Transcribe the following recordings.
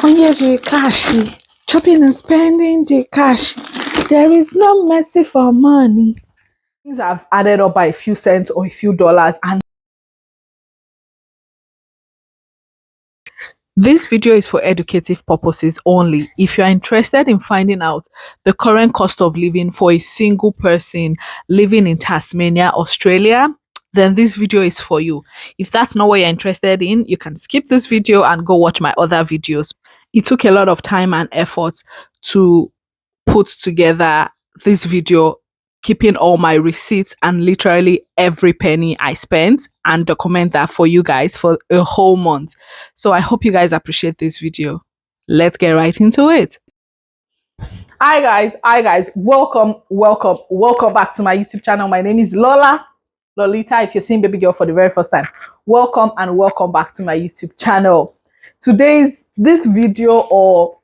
Onye the cash, chopping and spending the cash. There is no mercy for money. Things have added up by a few cents or a few dollars, and this video is for educative purposes only. If you are interested in finding out the current cost of living for a single person living in Tasmania, Australia, then this video is for you. If that's not what you're interested in, you can skip this video and go watch my other videos. It took a lot of time and effort to put together this video, keeping all my receipts and literally every penny I spent, and document that for you guys for a whole month. So I hope you guys appreciate this video. Let's get right into it. Hi guys, welcome back to my YouTube channel. My name is Lolita. If you're seeing baby girl for the very first time, welcome back to my YouTube channel. This video or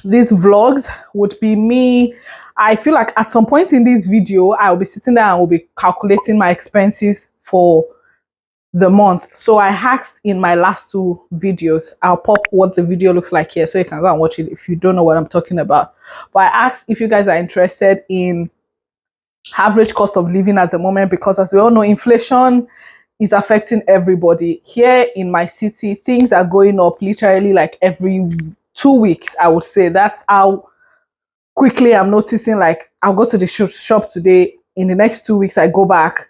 these vlogs would be me. I feel like at some point in this video I'll be sitting there and will be calculating my expenses for the month. So I asked in my last two videos, I'll pop what the video looks like here so you can go and watch it if you don't know what I'm talking about. But I asked if you guys are interested in average cost of living at the moment, because as we all know, inflation is affecting everybody. Here in my city, things are going up literally like every 2 weeks, I would say. That's how quickly I'm noticing. Like, I'll go to the shop today, in the next 2 weeks I go back,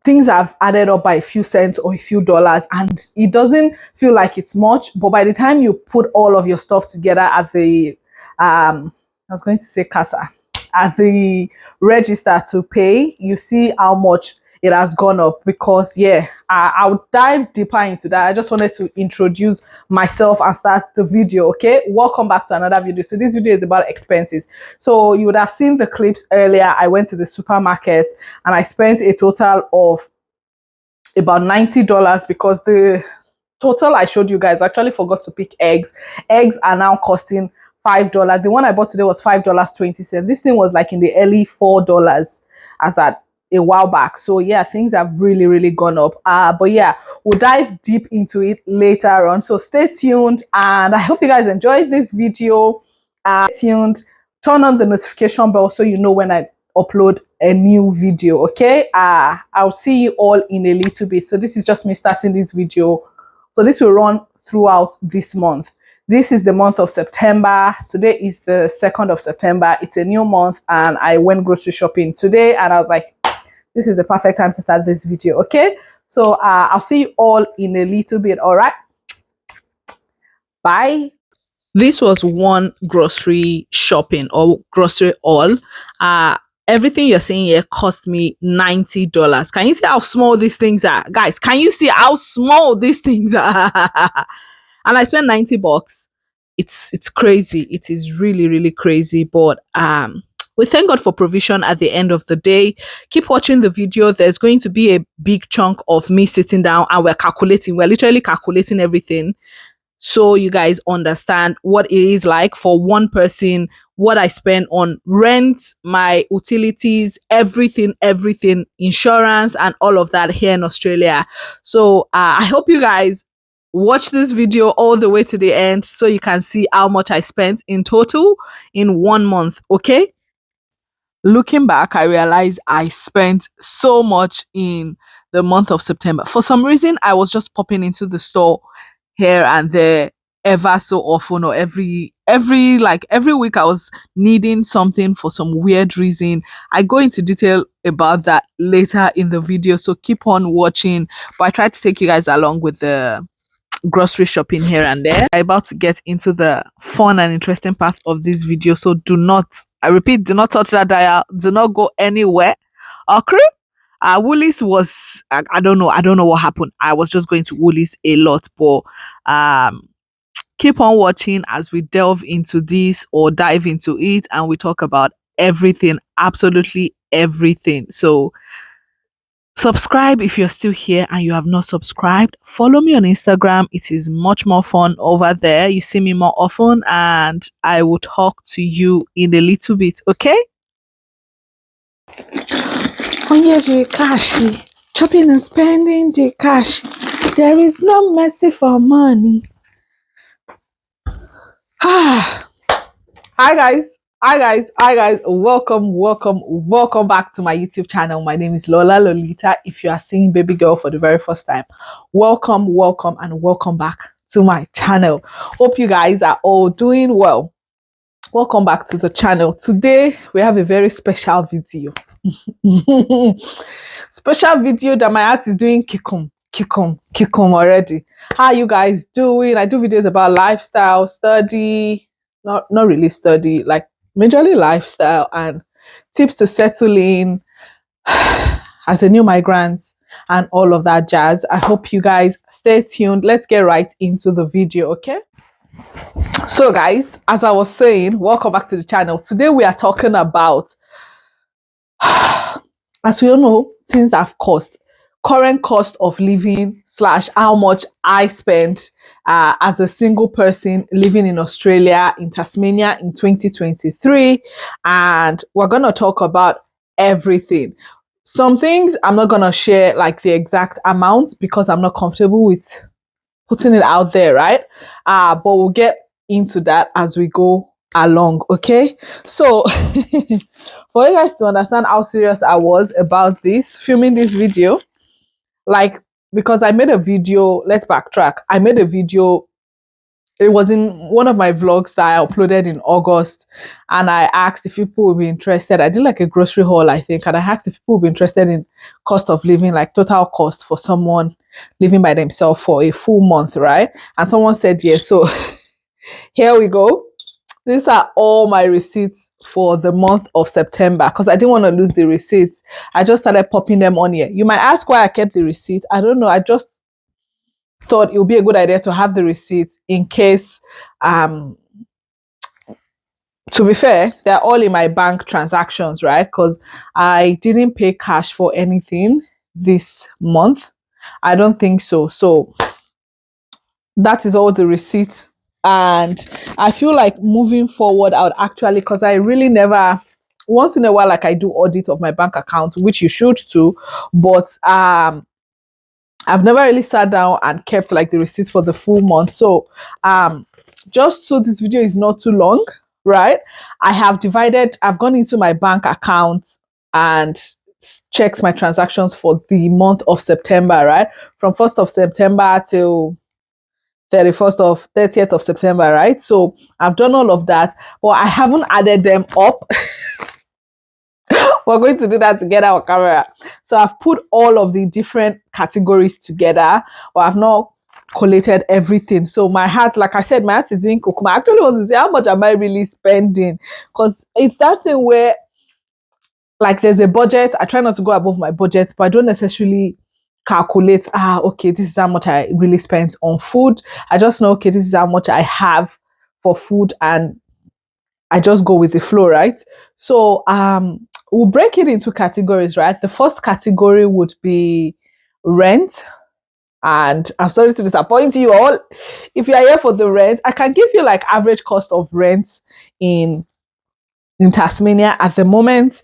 things have added up by a few cents or a few dollars, and it doesn't feel like it's much, but by the time you put all of your stuff together at the I was going to say casa, at the register to pay, you see how much it has gone up. Because I'll dive deeper into that. I just wanted to introduce myself and start the video. Okay, welcome back to another video. So this video is about expenses. So you would have seen the clips earlier. I went to the supermarket and I spent a total of about $90, because the total I showed you guys, actually forgot to pick eggs. Eggs are now costing $5. The one I bought today was $5.20. This thing was like in the early $4 as at a while back. So yeah, things have really gone up. But yeah, we'll dive deep into it later on. So stay tuned, and I hope you guys enjoyed this video. Stay tuned, turn on the notification bell so you know when I upload a new video. Okay, I'll see you all in a little bit. So this is just me starting this video. So this will run throughout this month. This is the month of September. Today is the 2nd of September. It's a new month, and I went grocery shopping today, and I was like, this is the perfect time to start this video. Okay, so I'll see you all in a little bit. All right, bye. This was one grocery shopping or grocery haul. Everything you're seeing here cost me $90. Can you see how small these things are, guys? Can you see how small these things are? And I spent $90. It's crazy. It is really crazy. But we thank God for provision at the end of the day. Keep watching the video. There's going to be a big chunk of me sitting down and we're calculating. We're literally calculating everything, so you guys understand what it is like for one person, what I spend on rent, my utilities, everything, insurance, and all of that here in Australia. So I hope you guys watch this video all the way to the end so you can see how much I spent in total in 1 month. Okay, looking back, I realized I spent so much in the month of September. For some reason, I was just popping into the store here and there ever so often, or every week I was needing something for some weird reason. I go into detail about that later in the video, so keep on watching. But I try to take you guys along with the grocery shopping here and there. I'm about to get into the fun and interesting part of this video, so I repeat, do not touch that dial, do not go anywhere. Okay, Woolies was, I don't know what happened. I was just going to Woolies a lot, but keep on watching as we delve into this or dive into it, and we talk about everything, absolutely everything. So subscribe if you're still here and you have not subscribed. Follow me on Instagram. It is much more fun over there. You see me more often, and I will talk to you in a little bit. Okay? Onye the cash, chopping and spending the cash. There is no mercy for money. Hi guys, hi guys, welcome back to my YouTube channel. My name is Lola Lolita. If you are seeing baby girl for the very first time, welcome back to my channel. Hope you guys are all doing well. Welcome back to the channel. Today we have a very special video. Special video that my heart is doing kikum already. How are you guys doing? I do videos about lifestyle, study, not really study, like majorly lifestyle and tips to settle in as a new migrant and all of that jazz. I hope you guys stay tuned. Let's get right into the video, okay? So guys, as I was saying, welcome back to the channel. Today we are talking about, as we all know, things have cost, current cost of living / how much I spent as a single person living in Australia, in Tasmania in 2023. And we're going to talk about everything. Some things I'm not going to share like the exact amount because I'm not comfortable with putting it out there, right? But we'll get into that as we go along, okay? So for you guys to understand how serious I was about this, filming this video, like, because I made a video, let's backtrack. I made a video, it was in one of my vlogs that I uploaded in August, and I asked if people would be interested. I did like a grocery haul, I think, and I asked if people would be interested in cost of living, like total cost for someone living by themselves for a full month, right? And someone said yes. So here we go. These are all my receipts for the month of September because I didn't want to lose the receipts. I just started popping them on here. You might ask why I kept the receipts. I don't know. I just thought it would be a good idea to have the receipts in case, to be fair, they're all in my bank transactions, right? Because I didn't pay cash for anything this month. I don't think so. So that is all the receipts. And I feel like moving forward, I would actually, because I really never, once in a while, like I do audit of my bank account, which you should too, but I've never really sat down and kept like the receipts for the full month. So just so this video is not too long, right? I've gone into my bank account and checked my transactions for the month of September, right? From 1st of September till 30th of September, right? So I've done all of that, but I haven't added them up. We're going to do that together on camera. So I've put all of the different categories together, but I've not collated everything. So my heart, like I said, my heart is doing kokuma. I actually want to see how much am I really spending, because it's that thing where, like, there's a budget. I try not to go above my budget, but I don't necessarily calculate, okay, this is how much I really spent on food. I just know, okay, this is how much I have for food, and I just go with the flow, right? So we'll break it into categories, right? The first category would be rent. And I'm sorry to disappoint you all. If you are here for the rent, I can give you like average cost of rent in Tasmania at the moment.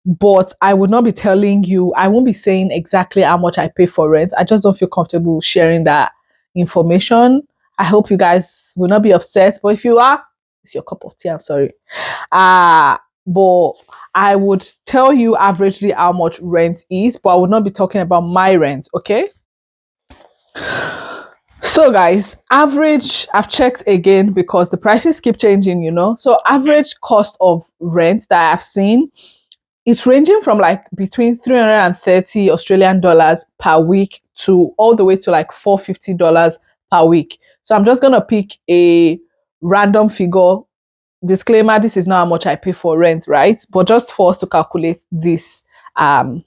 But I would not be telling you, I won't be saying exactly how much I pay for rent. I just don't feel comfortable sharing that information. I hope you guys will not be upset. But if you are, it's your cup of tea, I'm sorry. But I would tell you averagely how much rent is, but I would not be talking about my rent, okay? So guys, average, I've checked again because the prices keep changing, you know. So average cost of rent that I've seen, it's ranging from like between 330 Australian dollars per week to all the way to like $450 per week. So I'm just gonna pick a random figure. Disclaimer, this is not how much I pay for rent, right? But just for us to calculate this cost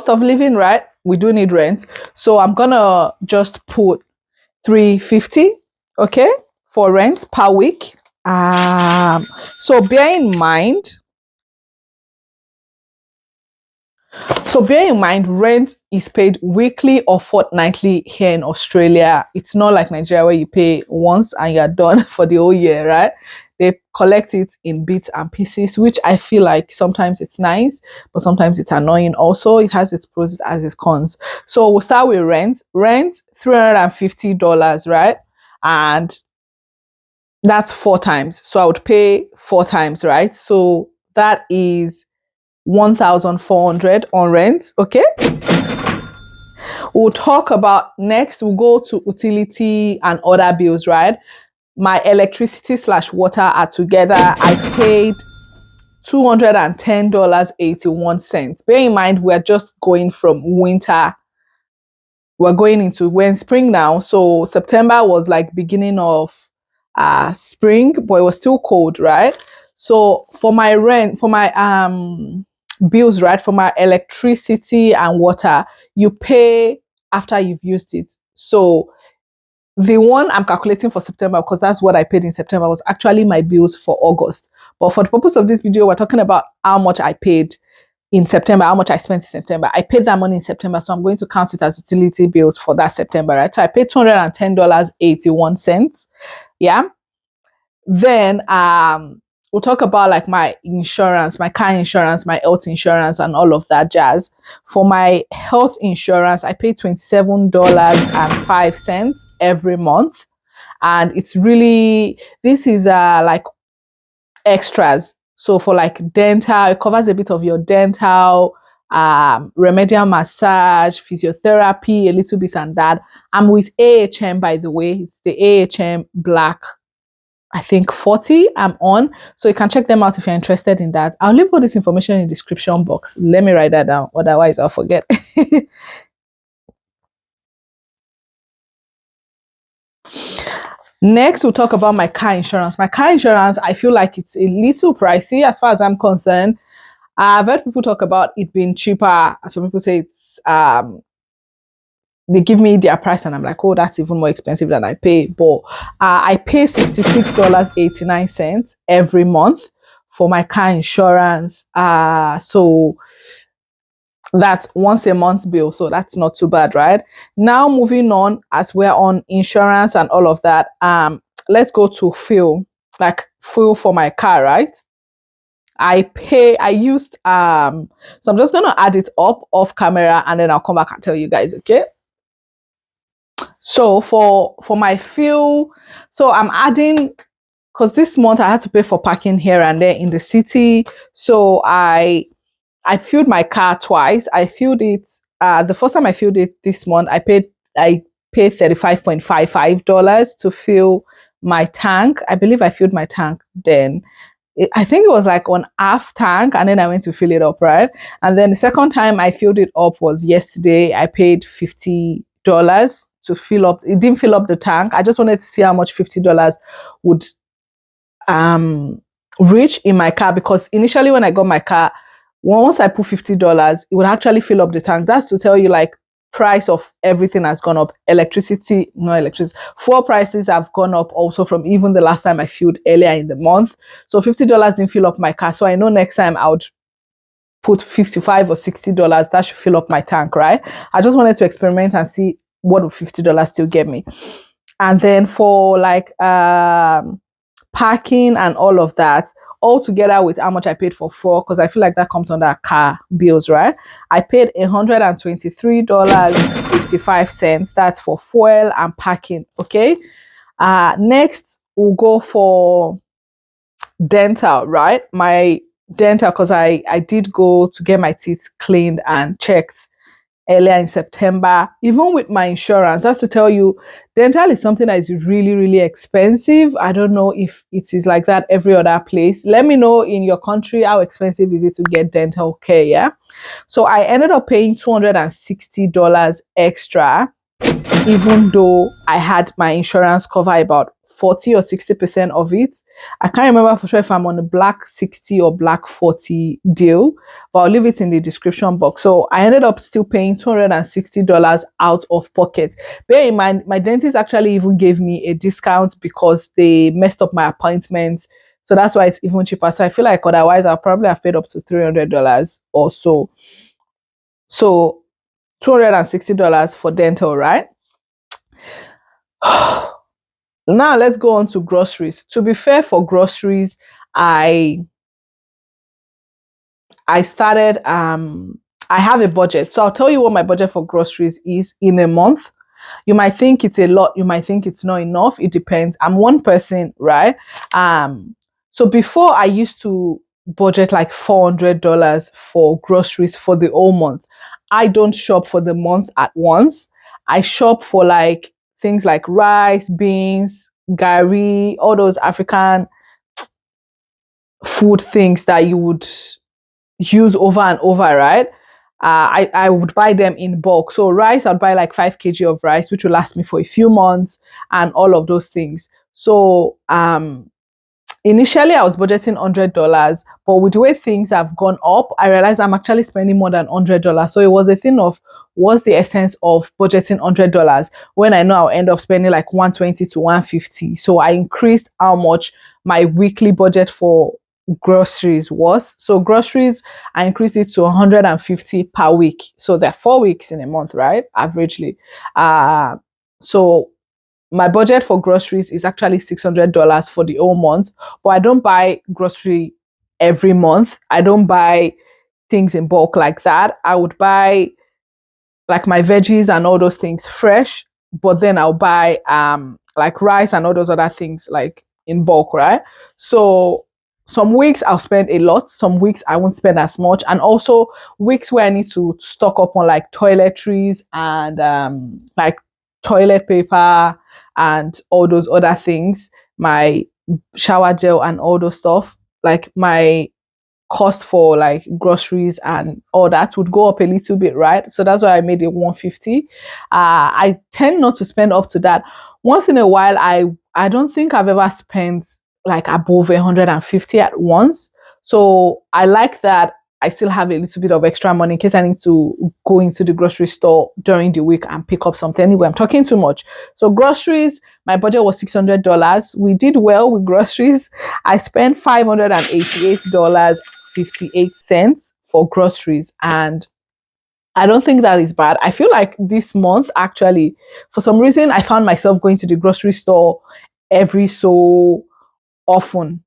of living, right? We do need rent. So I'm gonna just put 350, okay, for rent per week. So bear in mind, rent is paid weekly or fortnightly here in Australia. It's not like Nigeria where you pay once and you're done for the whole year, right? They collect it in bits and pieces, which I feel like sometimes it's nice, but sometimes it's annoying also. It has its pros, it has its cons. So we'll start with rent. Rent, $350, right? and that's 4 times. So I would pay 4 times, right? So that is 1,400 on rent. Okay. We'll talk about next. We'll go to utility and other bills, right? My electricity / water are together. I paid $210.81. Bear in mind, we're just going from winter. We're going into when spring now. So September was like beginning of spring, but it was still cold, right? So for my rent, for my bills, right, for my electricity and water, you pay after you've used it. So the one I'm calculating for September, because that's what I paid in September, was actually my bills for August. But for the purpose of this video, we're talking about how much I paid in September, how much I spent in September. I paid that money in September, so I'm going to count it as utility bills for that September, right? So I paid $210.81. Yeah. Then we'll talk about like my insurance, my car insurance, my health insurance, and all of that jazz. For my health insurance, I pay $27.05 every month. And it's really, this is like extras. So for like dental, it covers a bit of your dental, remedial massage, physiotherapy, a little bit and that. I'm with AHM, by the way. It's the AHM Black, I think 40 I'm on. So you can check them out if you're interested in that. I'll leave all this information in the description box. Let me write that down, otherwise I'll forget. Next, we'll talk about my car insurance. My car insurance, I feel like it's a little pricey as far as I'm concerned. I've heard people talk about it being cheaper. Some people say it's they give me their price and I'm like, oh, that's even more expensive than I pay. But I pay $66.89 every month for my car insurance. So that's once a month bill, so that's not too bad, right? Now moving on, as we're on insurance and all of that, let's go to fuel, like fuel for my car, right? I used so I'm just gonna add it up off camera and then I'll come back and tell you guys. Okay, so for my fuel, so I'm adding, because this month I had to pay for parking here and there in the city. So I filled my car twice. I filled it the first time I filled it this month, I paid $35.55 to fill my tank. I believe I filled my tank then. I think it was like on half tank and then I went to fill it up, right? And then the second time I filled it up was yesterday. I paid $50 to fill up. It didn't fill up the tank. I just wanted to see how much $50 would reach in my car, because initially when I got my car, once I put $50, it would actually fill up the tank. That's to tell you like price of everything has gone up. Fuel prices have gone up also from even the last time I filled earlier in the month. So $50 didn't fill up my car. So I know next time I would put $55 or $60. That should fill up my tank, right? I just wanted to experiment and see what would $50 still get me. And then for like parking and all of that, all together with how much I paid for fuel, because I feel like that comes under car bills, right? I paid $123.55. That's for fuel and parking. Okay. Next we'll go for dental, right? My dental, because I did go to get my teeth cleaned and checked earlier in September. Even with my insurance, that's to tell you, dental is something that is really, really expensive. I don't know if it is like that every other place. Let me know in your country, how expensive is it to get dental care, yeah? So I ended up paying $260 extra, even though I had my insurance cover about 40 or 60% of it. I can't remember for sure if I'm on a black 60 or black 40 deal, but I'll leave it in the description box. So I ended up still paying $260 out of pocket. Bear in mind, my dentist actually even gave me a discount because they messed up my appointment. So that's why it's even cheaper. So I feel like otherwise I'll probably have paid up to $300 or so. So $260 for dental, right? Now let's go on to groceries. To be fair, for groceries, I started I have a budget. So I'll tell you what my budget for groceries is in a month. You might think it's a lot, you might think it's not enough. It depends. I'm one person, right? So before I used to budget like $400 for groceries for the whole month. I don't shop for the month at once. I shop for like things like rice, beans, gari, all those African food things that you would use over and over, right? I would buy them in bulk. So rice, I'd buy like 5 kg of rice, which will last me for a few months, and all of those things. So initially I was budgeting $100, but with the way things have gone up, I realized I'm actually spending more than $100. So it was a thing of what's the essence of budgeting $100 when I know I'll end up spending like 120 to 150. So I increased how much my weekly budget for groceries was. So groceries, I increased it to 150 per week. So there are 4 weeks in a month, right? Averagely. So my budget for groceries is actually $600 for the whole month, but I don't buy grocery every month. I don't buy things in bulk like that. I would buy like my veggies and all those things fresh, but then I'll buy like rice and all those other things like in bulk, right? So some weeks I'll spend a lot, some weeks I won't spend as much, and also weeks where I need to stock up on like toiletries and like toilet paper and all those other things, my shower gel and all those stuff, like my cost for like groceries and all that would go up a little bit, right? So that's why I made it 150. I tend not to spend up to that. Once in a while, I don't think I've ever spent like above 150 at once. So I like that I still have a little bit of extra money in case I need to go into the grocery store during the week and pick up something. Anyway, I'm talking too much. So groceries, my budget was $600. We did well with groceries. I spent $588.58 for groceries, and I don't think that is bad. I feel like this month, actually, for some reason, I found myself going to the grocery store every so often.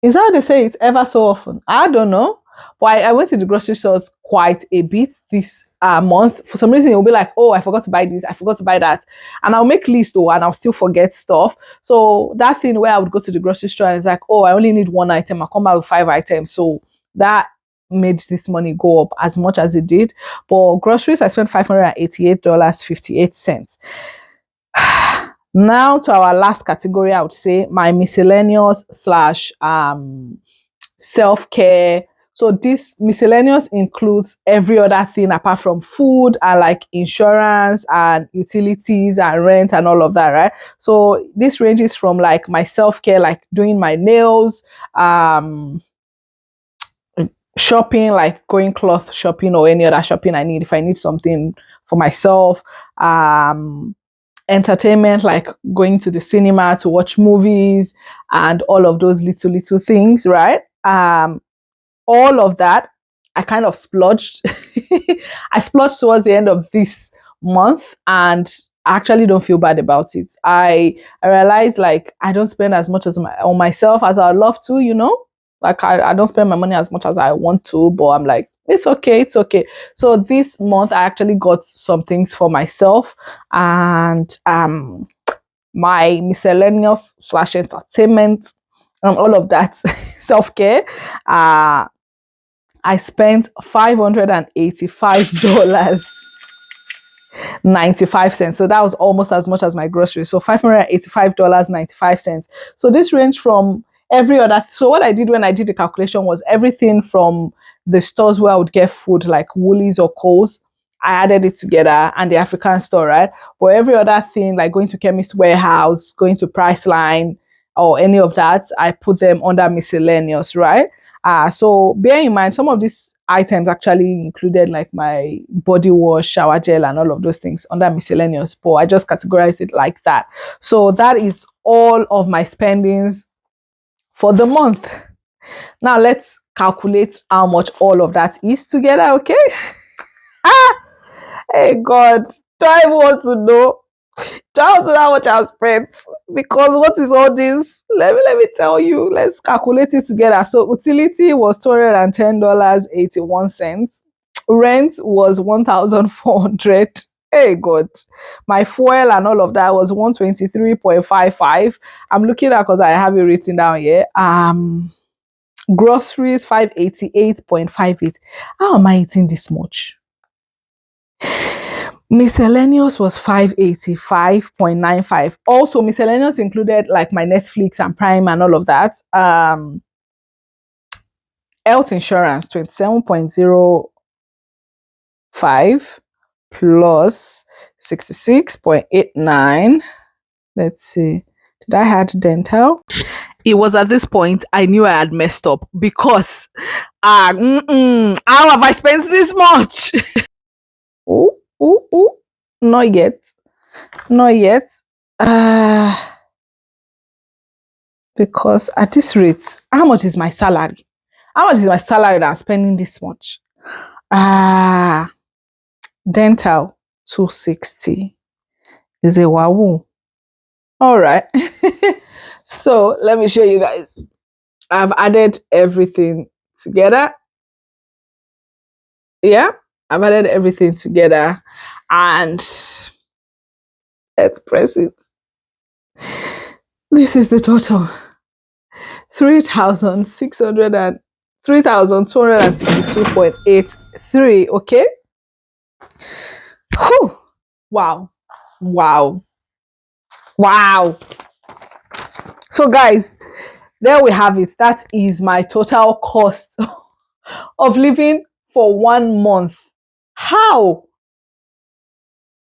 Is that how they say it? Ever so often? I don't know. But I went to the grocery stores quite a bit this month. For some reason, it'll be like, oh, I forgot to buy this, I forgot to buy that. And I'll make lists though, and I'll still forget stuff. So that thing where I would go to the grocery store and it's like, oh, I only need one item, I'll come out with 5 items. So that made this money go up as much as it did. But groceries, I spent $588.58. Now to our last category, I would say my miscellaneous slash self-care. So this miscellaneous includes every other thing apart from food and like insurance and utilities and rent and all of that, right? So this ranges from like my self-care, like doing my nails, shopping, like going cloth shopping or any other shopping I need if I need something for myself, entertainment, like going to the cinema to watch movies and all of those little things, right? All of that I kind of splurged. I splurged towards the end of this month, and I actually don't feel bad about it. I realized like I don't spend as much as on myself as I'd love to, you know? Like I don't spend my money as much as I want to, but I'm like, it's okay, it's okay. So this month I actually got some things for myself, and my miscellaneous slash entertainment and all of that self-care. I spent $585.95. So that was almost as much as my groceries. So $585.95. So this ranged from every other. So what I did when I did the calculation was everything from the stores where I would get food like Woolies or Coles. I added it together, and the African store, right? But every other thing like going to Chemist Warehouse, going to Priceline, or any of that, I put them under miscellaneous, right? So bear in mind, some of these items actually included like my body wash, shower gel, and all of those things under miscellaneous, but I just categorized it like that. So that is all of my spendings for the month. Now let's calculate how much all of that is together, okay? Hey God, do I want to know? Do I want to know how much I've spent? Because what is all this? Let me tell you. Let's calculate it together. So utility was $210.81. Rent was $1,400. Hey God, my fuel and all of that was 123.55. I'm looking at because I have it written down here. Groceries 588.58. How am I eating this much? Miscellaneous was 585.95. Also, miscellaneous included like my Netflix and Prime and all of that. Health insurance 27.05 plus 66.89. Let's see. Did I add dental? It was at this point I knew I had messed up because how have I spent this much? Oh, oh, oh. Not yet. Not yet. Because at this rate, how much is my salary? How much is my salary that I'm spending this much? Dental 260 is a wow. All right. So let me show you guys. I've added everything together. Yeah, I've added everything together and let's press it. This is the total. 3,262.83. Okay. Whew. Wow. Wow. Wow. So guys, there we have it. That is my total cost of living for 1 month. How?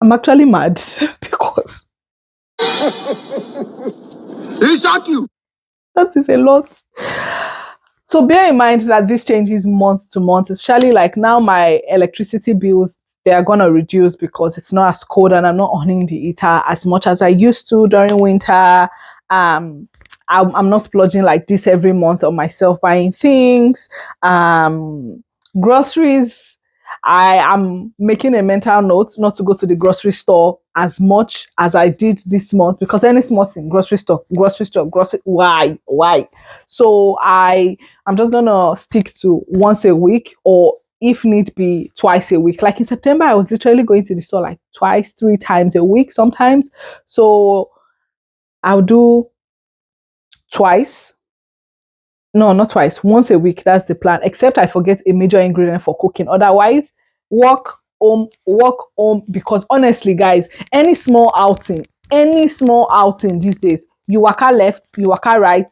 I'm actually mad because it shock you. That is a lot. So bear in mind that this changes month to month, especially like now my electricity bills, they are going to reduce because it's not as cold and I'm not owning the heater as much as I used to during winter. I'm not splurging like this every month on myself buying things. Groceries, I am making a mental note not to go to the grocery store as much as I did this month because any small thing, grocery store, why? So I'm just gonna stick to once a week or if need be twice a week. Like in September, I was literally going to the store like twice, 3 times a week sometimes. So I'll do twice. No, not twice. Once a week. That's the plan. Except I forget a major ingredient for cooking. Otherwise, walk home. Because honestly, guys, any small outing these days, you waka left, you waka right,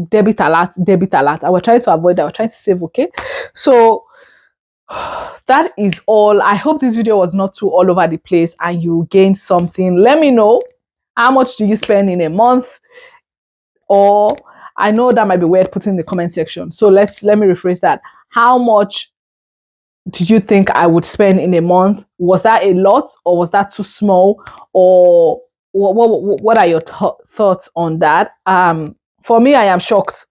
debit alert. I was trying to avoid that. I was trying to save. Okay, so that is all. I hope this video was not too all over the place and you gained something. Let me know, how much do you spend in a month? Or I know that might be weird putting in the comment section. So let me rephrase that. How much did you think I would spend in a month? Was that a lot or was that too small? Or what are your thoughts on that? For me, I am shocked.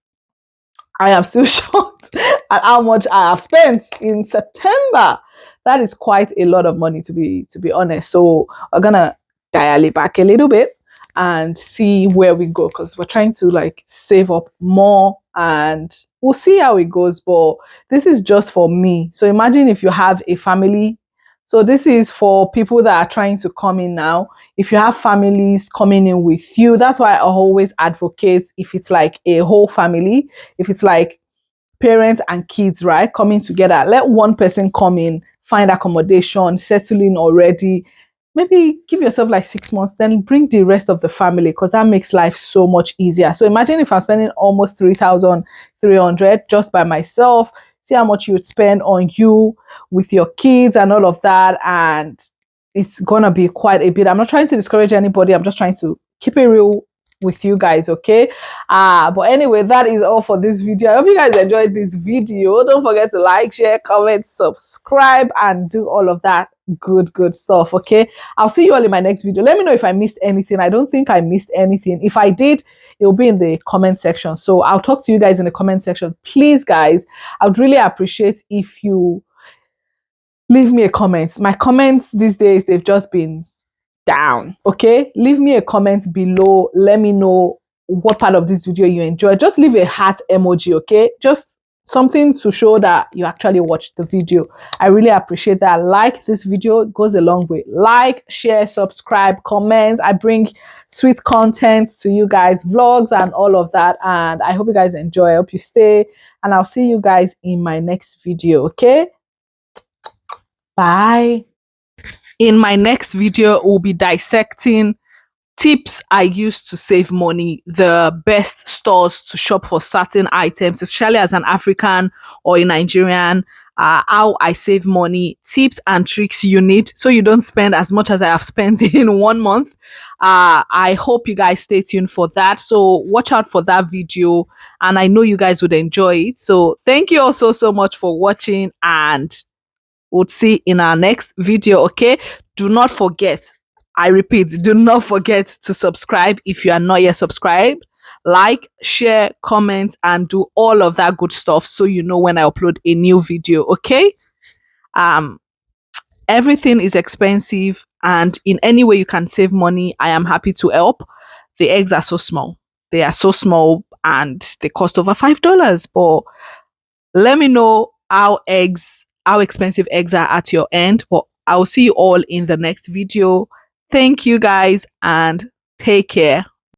I am still shocked at how much I have spent in September. That is quite a lot of money to be honest. So we're gonna dial it back a little bit and see where we go because we're trying to like save up more and we'll see how it goes. But this is just for me. So imagine if you have a family. So this is for people that are trying to come in now. If you have families coming in with you, that's why I always advocate if it's like a whole family, if it's like parents and kids, right, coming together, let one person come in, find accommodation, settle in already. Maybe give yourself like 6 months, then bring the rest of the family because that makes life so much easier. So imagine if I'm spending almost 3,300 just by myself. See how much you would spend on you with your kids and all of that. And it's gonna be quite a bit. I'm not trying to discourage anybody. I'm just trying to keep it real with you guys, okay? But anyway, that is all for this video. I hope you guys enjoyed this video. Don't forget to like, share, comment, subscribe, and do all of that good stuff, okay? I'll see you all in my next video. Let me know if I missed anything. I don't think I missed anything. If I did, it will be in the comment section. So I'll talk to you guys in the comment section. Please, guys, I would really appreciate if you leave me a comment. My comments these days, they've just been down, okay? Leave me a comment below. Let me know what part of this video you enjoyed. Just leave a heart emoji, okay? Just something to show that you actually watched the video. I really appreciate that. Like this video, it goes a long way. Like, share, subscribe, comment. I bring sweet content to you guys, vlogs and all of that, and I hope you guys enjoy. I hope you stay, and I'll see you guys in my next video. Okay, bye. In my next video, we'll be dissecting tips I use to save money, the best stores to shop for certain items, especially as an African or a Nigerian, how I save money, tips and tricks you need so you don't spend as much as I have spent in 1 month. I hope you guys stay tuned for that. So watch out for that video, and I know you guys would enjoy it. So thank you also so much for watching, and we'll see in our next video. Okay, do not forget, I repeat, do not forget to subscribe if you are not yet subscribed. Like, share, comment, and do all of that good stuff so you know when I upload a new video. Okay, everything is expensive, and in any way you can save money, I am happy to help. The eggs are so small, they are so small, and they cost over $5. But let me know how expensive eggs are at your end. But I'll see you all in the next video. Thank you guys, and take care.